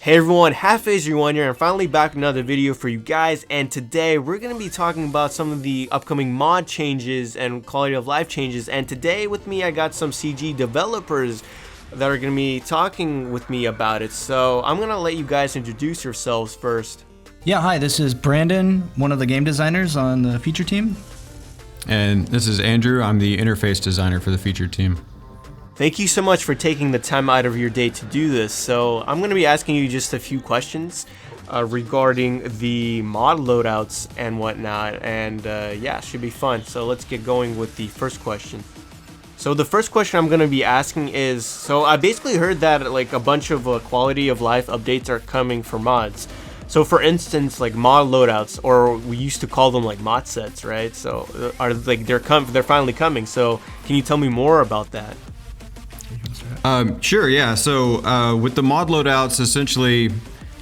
Hey everyone, HalfAge1 here. I'm finally back with another video for you guys, and today we're going to be talking about some of the upcoming mod changes and quality of life changes. And today with me I got some CG developers that are going to be talking with me about it. So I'm going to let you guys introduce yourselves first. Yeah, hi, this is Brandon, one of the game designers on the feature team. And this is Andrew. I'm the interface designer for the feature team. Thank you so much for taking the time out of your day to do this. So I'm going to be asking you just a few questions regarding the mod loadouts and whatnot, and yeah, it should be fun. So let's get going with the first question. So the first question I'm going to be asking is, so I basically heard that like a bunch of quality of life updates are coming for mods. So for instance, like mod loadouts, or we used to call them like mod sets, right? So are like they're finally coming. So can you tell me more about that? Sure, yeah. So with the mod loadouts, essentially,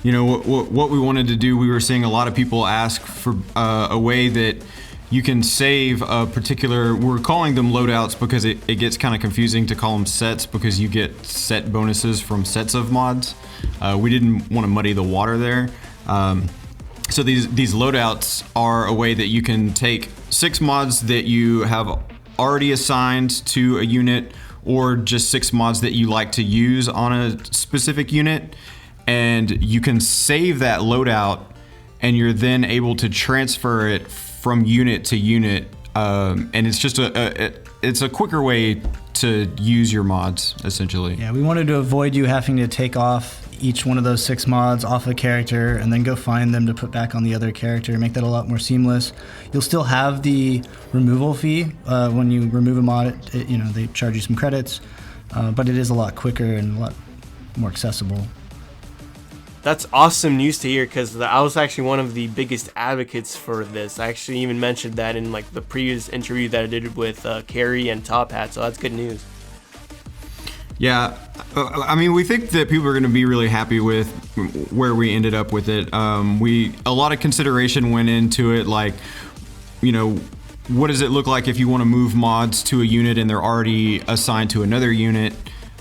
you know, what we wanted to do, we were seeing a lot of people ask for a way that you can save a particular, we're calling them loadouts because it gets kind of confusing to call them sets because you get set bonuses from sets of mods. We didn't want to muddy the water there. So these loadouts are a way that you can take 6 mods that you have already assigned to a unit, or just 6 mods that you like to use on a specific unit, and you can save that loadout, and you're then able to transfer it from unit to unit, and it's just it's a quicker way to use your mods, essentially. Yeah, we wanted to avoid you having to take off each one of those 6 mods off a character and then go find them to put back on the other character, make that a lot more seamless. You'll still have the removal fee when you remove a mod. You know, they charge you some credits, but it is a lot quicker and a lot more accessible. That's awesome news to hear, because I was actually one of the biggest advocates for this. I actually even mentioned that in like the previous interview that I did with Carrie and Top Hat, so that's good news. Yeah, I mean, we think that people are going to be really happy with where we ended up with it. A lot of consideration went into it, like, you know, what does it look like if you want to move mods to a unit and they're already assigned to another unit?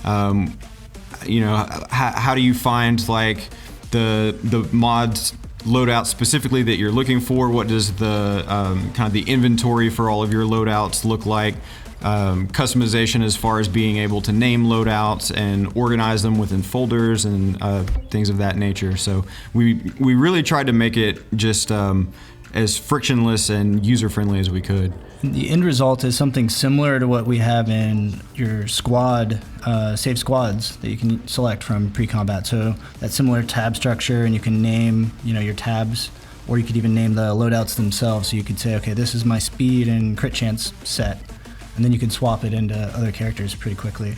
You know, how do you find like the mods loadout specifically that you're looking for? What does the kind of the inventory for all of your loadouts look like? Customization as far as being able to name loadouts and organize them within folders and things of that nature. So we really tried to make it just as frictionless and user-friendly as we could. The end result is something similar to what we have in your squad, save squads that you can select from pre-combat. So that similar tab structure, and you can name, you know, your tabs, or you could even name the loadouts themselves. So you could say, okay, this is my speed and crit chance set, and then you can swap it into other characters pretty quickly.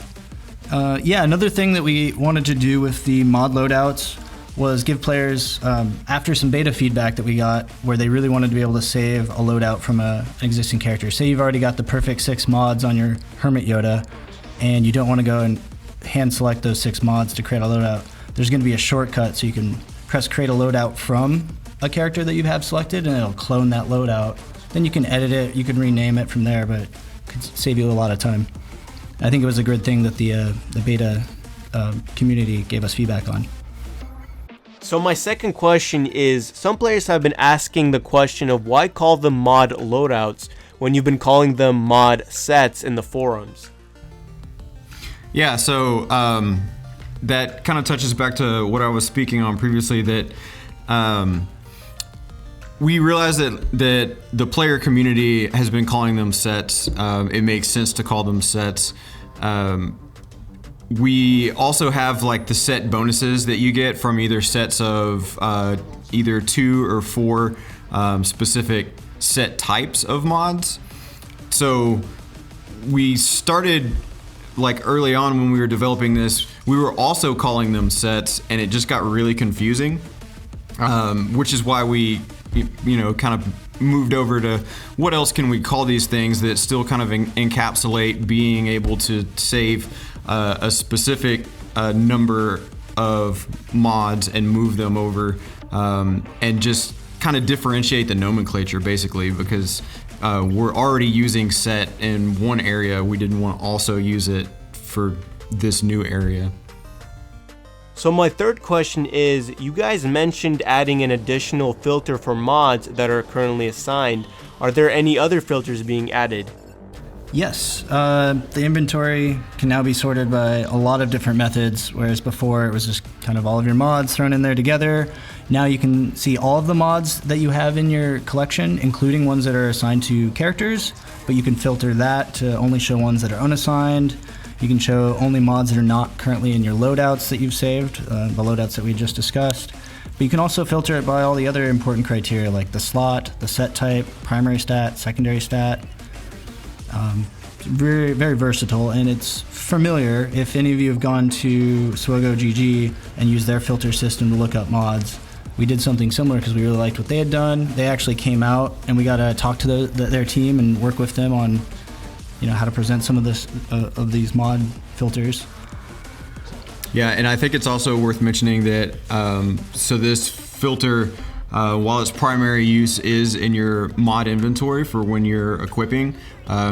Yeah, another thing that we wanted to do with the mod loadouts was give players, after some beta feedback that we got, where they really wanted to be able to save a loadout from an existing character. Say you've already got the perfect 6 mods on your Hermit Yoda, and you don't want to go and hand select those 6 mods to create a loadout. There's going to be a shortcut, so you can press create a loadout from a character that you have selected, and it'll clone that loadout. Then you can edit it, you can rename it from there, but it could save you a lot of time. I think it was a good thing that the beta community gave us feedback on. So my second question is, some players have been asking the question of why call them mod loadouts when you've been calling them mod sets in the forums? Yeah, so that kind of touches back to what I was speaking on previously, that we realized that the player community has been calling them sets. It makes sense to call them sets. We also have like the set bonuses that you get from either sets of either 2 or 4 specific set types of mods. So we started like early on when we were developing this, we were also calling them sets, and it just got really confusing, which is why we, you know, kind of moved over to what else can we call these things that still kind of encapsulate being able to save a specific number of mods and move them over, and just kind of differentiate the nomenclature basically, because we're already using set in one area. We didn't want to also use it for this new area. So my third question is, you guys mentioned adding an additional filter for mods that are currently assigned. Are there any other filters being added? Yes, the inventory can now be sorted by a lot of different methods, whereas before it was just kind of all of your mods thrown in there together. Now you can see all of the mods that you have in your collection, including ones that are assigned to characters, but you can filter that to only show ones that are unassigned. You can show only mods that are not currently in your loadouts that you've saved, the loadouts that we just discussed. But you can also filter it by all the other important criteria like the slot, the set type, primary stat, secondary stat. Very, very versatile, and it's familiar. If any of you have gone to swgoh GG and used their filter system to look up mods, we did something similar because we really liked what they had done. They actually came out, and we got to talk to their team and work with them on, how to present some of these mod filters. Yeah, and I think it's also worth mentioning that so this filter, while its primary use is in your mod inventory for when you're equipping,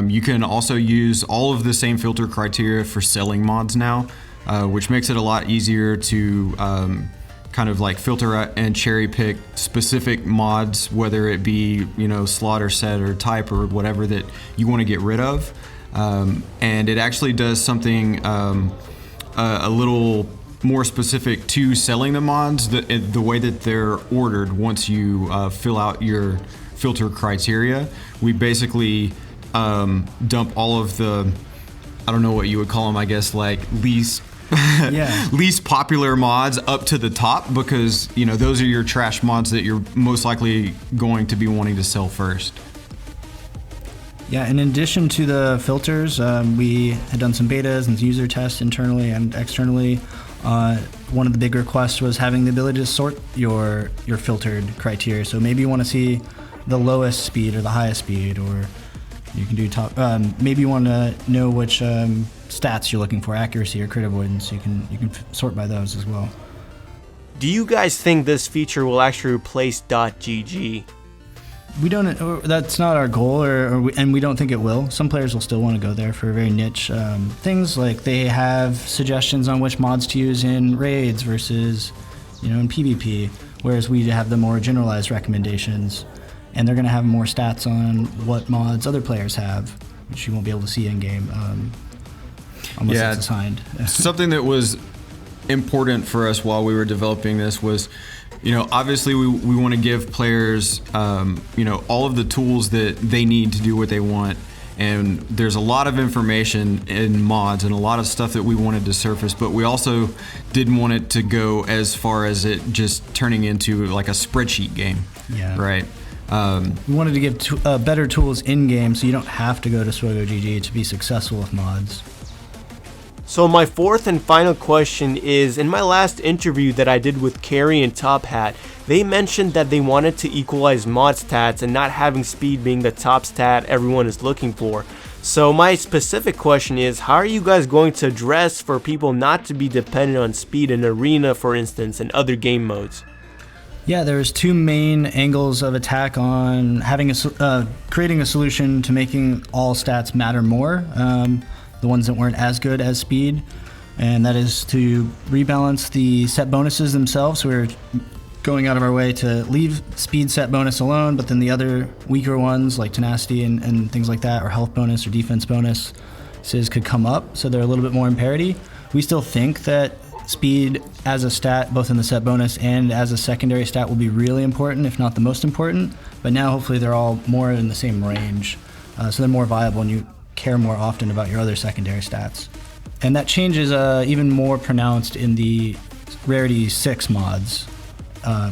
you can also use all of the same filter criteria for selling mods now, which makes it a lot easier to kind of like filter and cherry pick specific mods, whether it be slot or set or type or whatever that you want to get rid of. And it actually does something a little more specific to selling the mods, the way that they're ordered. Once you fill out your filter criteria, we basically dump all of the, I don't know what you would call them, I guess like least popular mods up to the top, because those are your trash mods that you're most likely going to be wanting to sell first. Yeah, in addition to the filters, we had done some betas and user tests internally and externally. One of the big requests was having the ability to sort your filtered criteria. So maybe you want to see the lowest speed or the highest speed, or you can do top. Maybe you want to know which stats you're looking for, accuracy or crit avoidance. You can sort by those as well. Do you guys think this feature will actually replace .gg? We don't. That's not our goal, and we don't think it will. Some players will still want to go there for very niche things, like they have suggestions on which mods to use in raids versus, in PvP. Whereas we have the more generalized recommendations, and they're going to have more stats on what mods other players have, which you won't be able to see in game unless it's assigned. Something that was important for us while we were developing this was, obviously we want to give players, all of the tools that they need to do what they want. And there's a lot of information in mods and a lot of stuff that we wanted to surface, but we also didn't want it to go as far as it just turning into like a spreadsheet game. Yeah. Right. We wanted to give better tools in-game so you don't have to go to swgoh GG to be successful with mods. So my fourth and final question is, in my last interview that I did with Carrie and Top Hat, they mentioned that they wanted to equalize mod stats and not having speed being the top stat everyone is looking for. So my specific question is, how are you guys going to address for people not to be dependent on speed in Arena, for instance, and other game modes? Yeah, there's two main angles of attack on having creating a solution to making all stats matter more. The ones that weren't as good as speed, and that is to rebalance the set bonuses themselves. So we're going out of our way to leave speed set bonus alone, but then the other weaker ones like tenacity and things like that, or health bonus or defense bonuses could come up, so they're a little bit more in parity. We still think that speed as a stat, both in the set bonus and as a secondary stat, will be really important, if not the most important, but now hopefully they're all more in the same range, so they're more viable and you care more often about your other secondary stats. And that change is even more pronounced in the Rarity 6 mods,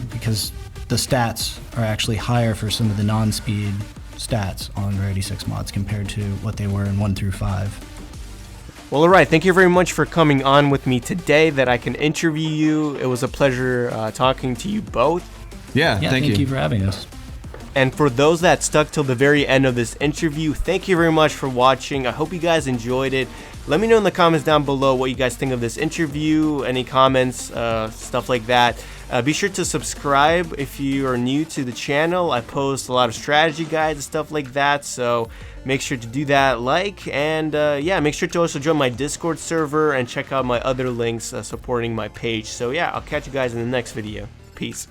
because the stats are actually higher for some of the non-speed stats on Rarity 6 mods compared to what they were in 1 through 5. Well, alright, thank you very much for coming on with me today, that I can interview you. It was a pleasure talking to you both. Yeah, thank you. Thank you for having us. And for those that stuck till the very end of this interview, thank you very much for watching. I hope you guys enjoyed it. let me know in the comments down below what you guys think of this interview, any comments, stuff like that. Be sure to subscribe if you are new to the channel. I post a lot of strategy guides and stuff like that, so make sure to do that, and yeah, make sure to also join my Discord server and check out my other links supporting my page. So yeah, I'll catch you guys in the next video. Peace.